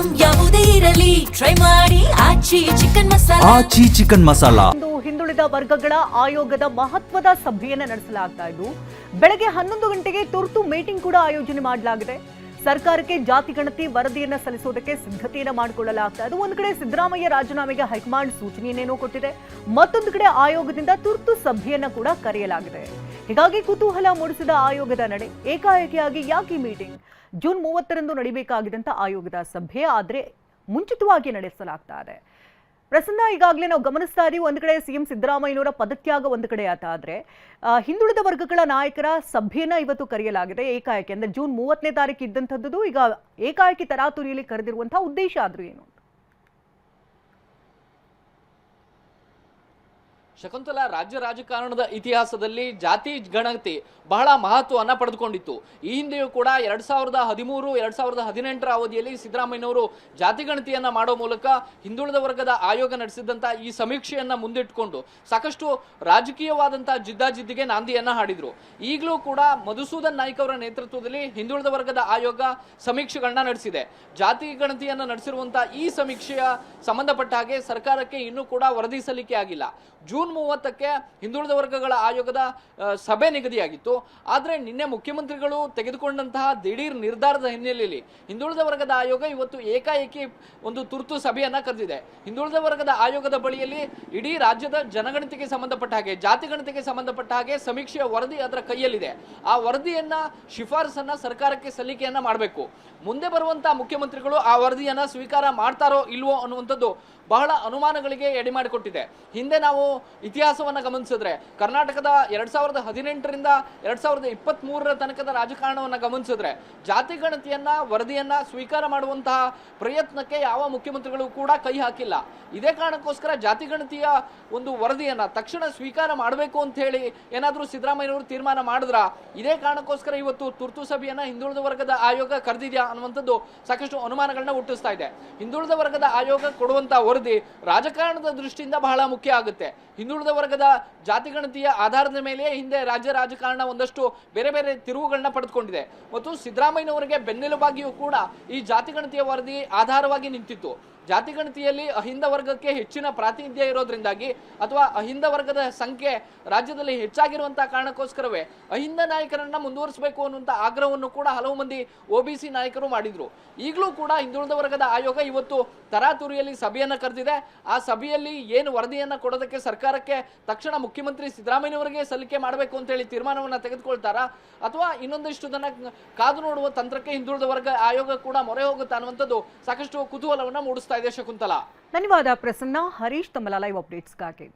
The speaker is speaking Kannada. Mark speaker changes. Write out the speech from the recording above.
Speaker 1: ಐಟಂ ಯಾವುದೇ ಇರಲಿ ಟ್ರೈ ಮಾಡಿ ಆಚಿ ಚಿಕನ್ ಮಸಾಲಾ.
Speaker 2: ಆಚಿ ಚಿಕನ್ ಮಸಾಲಾ.
Speaker 3: ಹಿಂದುಳಿದ ವರ್ಗಗಳ ಆಯೋಗದ ಮಹತ್ವದ ಸಭೆಯನ್ನು ನಡೆಸಲಾಗ್ತಾ ಇದ್ದು ಬೆಳಗ್ಗೆ 11 ಗಂಟೆಗೆ ತುರ್ತು ಮೀಟಿಂಗ್ ಕೂಡ ಆಯೋಜನೆ ಮಾಡಲಾಗಿದೆ. ಸರ್ಕಾರಕ್ಕೆ ಜಾತಿ ಗಣತಿ ವರದಿಯನ್ನು ಸಲ್ಲಿಸುವುದಕ್ಕೆ ಸಿದ್ಧತೆಯನ್ನು ಮಾಡಿಕೊಳ್ಳಲಾಗ್ತಾ ಇದೆ. ಒಂದು ಕಡೆ ಸಿದ್ದರಾಮಯ್ಯ ರಾಜೀನಾಮೆಗೆ ಹೈಕಮಾಂಡ್ ಸೂಚನೆಯನ್ನೇನೋ ಕೊಟ್ಟಿದೆ, ಮತ್ತೊಂದು ಕಡೆ ಆಯೋಗದಿಂದ ತುರ್ತು ಸಭೆಯನ್ನು ಕೂಡ ಕರೆಯಲಾಗಿದೆ. ಹೀಗಾಗಿ ಕುತೂಹಲ ಮೂಡಿಸಿದ ಆಯೋಗದ ನಡೆ ಏಕಾಏಕಿಯಾಗಿ ಯಾಕೆ ಮೀಟಿಂಗ್? ಜೂನ್ 30ರಂದು ನಡೀಬೇಕಾಗಿದ್ದಂತ ಆಯೋಗದ ಸಭೆ ಆದ್ರೆ ಮುಂಚಿತವಾಗಿ ನಡೆಸಲಾಗ್ತಾ ಇದೆ. ಪ್ರಸನ್ನ, ಈಗಾಗಲೇ ನಾವು ಗಮನಿಸ್ತಾ ಇದೀವಿ, ಒಂದು ಕಡೆ ಸಿಎಂ ಸಿದ್ದರಾಮಯ್ಯನವರ ಪದತ್ಯಾಗ ಒಂದು ಕಡೆ ಆದ್ರೆ ಹಿಂದುಳಿದ ವರ್ಗಗಳ ನಾಯಕರ ಸಭೆಯನ್ನ ಇವತ್ತು ಕರೆಯಲಾಗಿದೆ ಏಕಾಏಕಿ. ಅಂದ್ರೆ ಜೂನ್ 30ನೇ ತಾರೀಕು ಇದ್ದಂಥದ್ದು ಈಗ ಏಕಾಏಕಿ ತರಾತುರಿಯಲ್ಲಿ ಕರೆದಿರುವಂತಹ ಉದ್ದೇಶ ಆದ್ರೂ ಏನು?
Speaker 4: ಶಕುಂತಲಾ, ರಾಜ್ಯ ರಾಜಕಾರಣದ ಇತಿಹಾಸದಲ್ಲಿ ಜಾತಿ ಗಣತಿ ಬಹಳ ಮಹತ್ವವನ್ನು ಪಡೆದುಕೊಂಡಿತ್ತು. ಈ ಹಿಂದೆಯೂ ಕೂಡ 2013, 2018ರ ಅವಧಿಯಲ್ಲಿ ಸಿದ್ದರಾಮಯ್ಯನವರು ಜಾತಿ ಗಣತಿಯನ್ನ ಮಾಡೋ ಮೂಲಕ ಹಿಂದುಳಿದ ವರ್ಗದ ಆಯೋಗ ನಡೆಸಿದಂತ ಈ ಸಮೀಕ್ಷೆಯನ್ನ ಮುಂದಿಟ್ಟುಕೊಂಡು ಸಾಕಷ್ಟು ರಾಜಕೀಯವಾದಂತಹ ಜಿದ್ದಾಜಿದ್ದಿಗೆ ನಾಂದಿಯನ್ನ ಹಾಡಿದ್ರು. ಈಗಲೂ ಕೂಡ ಮಧುಸೂದನ್ ನಾಯ್ಕ ಅವರ ನೇತೃತ್ವದಲ್ಲಿ ಹಿಂದುಳಿದ ವರ್ಗದ ಆಯೋಗ ಸಮೀಕ್ಷೆಗಳನ್ನ ನಡೆಸಿದೆ. ಜಾತಿ ಗಣತಿಯನ್ನ ನಡೆಸಿರುವಂತಹ ಈ ಸಮೀಕ್ಷೆಯ ಸಂಬಂಧಪಟ್ಟ ಹಾಗೆ ಸರ್ಕಾರಕ್ಕೆ ಇನ್ನೂ ಕೂಡ ವರದಿ ಸಲ್ಲಿಕೆ ಆಗಿಲ್ಲ. ಜೂನ್ 30ಕ್ಕೆ ಹಿಂದುಳಿದ ವರ್ಗಗಳ ಆಯೋಗದ ಸಭೆ ನಿಗದಿಯಾಗಿತ್ತು. ಆದರೆ ನಿನ್ನೆ ಮುಖ್ಯಮಂತ್ರಿಗಳು ತೆಗೆದುಕೊಂಡಂತಹ ದಿಢೀರ್ ನಿರ್ಧಾರದ ಹಿನ್ನೆಲೆಯಲ್ಲಿ ಹಿಂದುಳಿದ ವರ್ಗದ ಆಯೋಗ ಇವತ್ತು ಏಕಾಏಕಿ ಒಂದು ತುರ್ತು ಸಭೆಯನ್ನ ಕರೆದಿದೆ. ಹಿಂದುಳಿದ ವರ್ಗದ ಆಯೋಗದ ಬಳಿಯಲ್ಲಿ ಇಡೀ ರಾಜ್ಯದ ಜನಗಣತಿಗೆ ಸಂಬಂಧಪಟ್ಟ ಹಾಗೆ, ಜಾತಿ ಗಣತಿಗೆ ಸಂಬಂಧಪಟ್ಟ ಹಾಗೆ ಸಮೀಕ್ಷೆಯ ವರದಿ ಅದರ ಕೈಯಲ್ಲಿದೆ. ಆ ವರದಿಯನ್ನ ಶಿಫಾರಸನ್ನ ಸರ್ಕಾರಕ್ಕೆ ಸಲ್ಲಿಕೆಯನ್ನ ಮಾಡಬೇಕು. ಮುಂದೆ ಬರುವಂತಹ ಮುಖ್ಯಮಂತ್ರಿಗಳು ಆ ವರದಿಯನ್ನ ಸ್ವೀಕಾರ ಮಾಡ್ತಾರೋ ಇಲ್ವೋ ಅನ್ನುವಂಥದ್ದು ಬಹಳ ಅನುಮಾನಗಳಿಗೆ ಎಡೆ ಮಾಡಿಕೊಟ್ಟಿದೆ. ಹಿಂದೆ ನಾವು ಇತಿಹಾಸವನ್ನು ಗಮನಿಸಿದ್ರೆ ಕರ್ನಾಟಕದ 2018ರಿಂದ 2023ರ ತನಕದ ರಾಜಕಾರಣವನ್ನು ಗಮನಿಸಿದ್ರೆ ಜಾತಿ ಗಣತಿಯನ್ನ ವರದಿಯನ್ನ ಸ್ವೀಕಾರ ಮಾಡುವಂತಹ ಪ್ರಯತ್ನಕ್ಕೆ ಯಾವ ಮುಖ್ಯಮಂತ್ರಿಗಳು ಕೂಡ ಕೈ ಹಾಕಿಲ್ಲ. ಇದೇ ಕಾರಣಕ್ಕೋಸ್ಕರ ಜಾತಿ ಗಣತಿಯ ಒಂದು ವರದಿಯನ್ನ ತಕ್ಷಣ ಸ್ವೀಕಾರ ಮಾಡಬೇಕು ಅಂತ ಹೇಳಿ ಏನಾದರೂ ಸಿದ್ದರಾಮಯ್ಯನವರು ತೀರ್ಮಾನ ಮಾಡಿದ್ರ? ಇದೇ ಕಾರಣಕ್ಕೋಸ್ಕರ ಇವತ್ತು ತುರ್ತು ಸಭೆಯನ್ನ ಹಿಂದುಳಿದ ವರ್ಗದ ಆಯೋಗ ಕರೆದಿದ್ಯಾ ಅನ್ನುವಂಥದ್ದು ಸಾಕಷ್ಟು ಅನುಮಾನಗಳನ್ನ ಹುಟ್ಟಿಸ್ತಾ ಇದೆ. ಹಿಂದುಳಿದ ವರ್ಗದ ಆಯೋಗ ಕೊಡುವಂತಹ ವರದಿ ರಾಜಕಾರಣದ ದೃಷ್ಟಿಯಿಂದ ಬಹಳ ಮುಖ್ಯ ಆಗುತ್ತೆ. ಹಿಂದುಳಿದ ವರ್ಗದ ಜಾತಿ ಗಣತಿಯ ಆಧಾರದ ಮೇಲೆ ಹಿಂದೆ ರಾಜ್ಯ ರಾಜಕಾರಣ ಒಂದಷ್ಟು ಬೇರೆ ಬೇರೆ ತಿರುವುಗಳನ್ನ ಪಡೆದುಕೊಂಡಿದೆ ಮತ್ತು ಸಿದ್ದರಾಮಯ್ಯನವರಿಗೆ ಬೆನ್ನೆಲುಬಾಗಿಯೂ ಕೂಡ ಈ ಜಾತಿ ಗಣತಿಯ ವರದಿ ಆಧಾರವಾಗಿ ನಿಂತಿತ್ತು. ಜಾತಿ ಗಣತಿಯಲ್ಲಿ ಅಹಿಂದ ವರ್ಗಕ್ಕೆ ಹೆಚ್ಚಿನ ಪ್ರಾತಿನಿಧ್ಯ ಇರೋದ್ರಿಂದಾಗಿ ಅಥವಾ ಅಹಿಂದ ವರ್ಗದ ಸಂಖ್ಯೆ ರಾಜ್ಯದಲ್ಲಿ ಹೆಚ್ಚಾಗಿರುವಂತಹ ಕಾರಣಕ್ಕೋಸ್ಕರವೇ ಅಹಿಂದ ನಾಯಕರನ್ನ ಮುಂದುವರಿಸಬೇಕು ಅನ್ನುವಂಥ ಆಗ್ರಹವನ್ನು ಕೂಡ ಹಲವು ಮಂದಿ OBC ನಾಯಕರು ಮಾಡಿದ್ರು. ಈಗಲೂ ಕೂಡ ಹಿಂದುಳಿದ ವರ್ಗದ ಆಯೋಗ ಇವತ್ತು ತರಾತುರಿಯಲ್ಲಿ ಸಭೆಯನ್ನ ಕರೆದಿದೆ. ಆ ಸಭೆಯಲ್ಲಿ ಏನು ವರದಿಯನ್ನ ಕೊಡೋದಕ್ಕೆ ಸರ್ಕಾರಕ್ಕೆ ತಕ್ಷಣ ಮುಖ್ಯಮಂತ್ರಿ ಸಿದ್ದರಾಮಯ್ಯನವರಿಗೆ ಸಲ್ಲಿಕೆ ಮಾಡಬೇಕು ಅಂತ ಹೇಳಿ ತೀರ್ಮಾನವನ್ನ ತೆಗೆದುಕೊಳ್ತಾರಾ ಅಥವಾ ಇನ್ನೊಂದಿಷ್ಟು ಜನ ಕಾದು ನೋಡುವ ತಂತ್ರಕ್ಕೆ ಹಿಂದುಳಿದ ವರ್ಗ ಆಯೋಗ ಕೂಡ ಮೊರೆ ಹೋಗುತ್ತಾ ಅನ್ನುವಂಥದ್ದು ಸಾಕಷ್ಟು ಕುತೂಹಲವನ್ನ ಮೂಡಿಸ್ತಾ ಇದೆ. ಶಕುಂತಲಾ,
Speaker 3: ಧನ್ಯವಾದ ಪ್ರಸನ್ನ. ಹರೀಶ್, ತಮ್ಮ ಲೈವ್ ಅಪ್ಡೇಟ್ಸ್ಗಾಗಿ.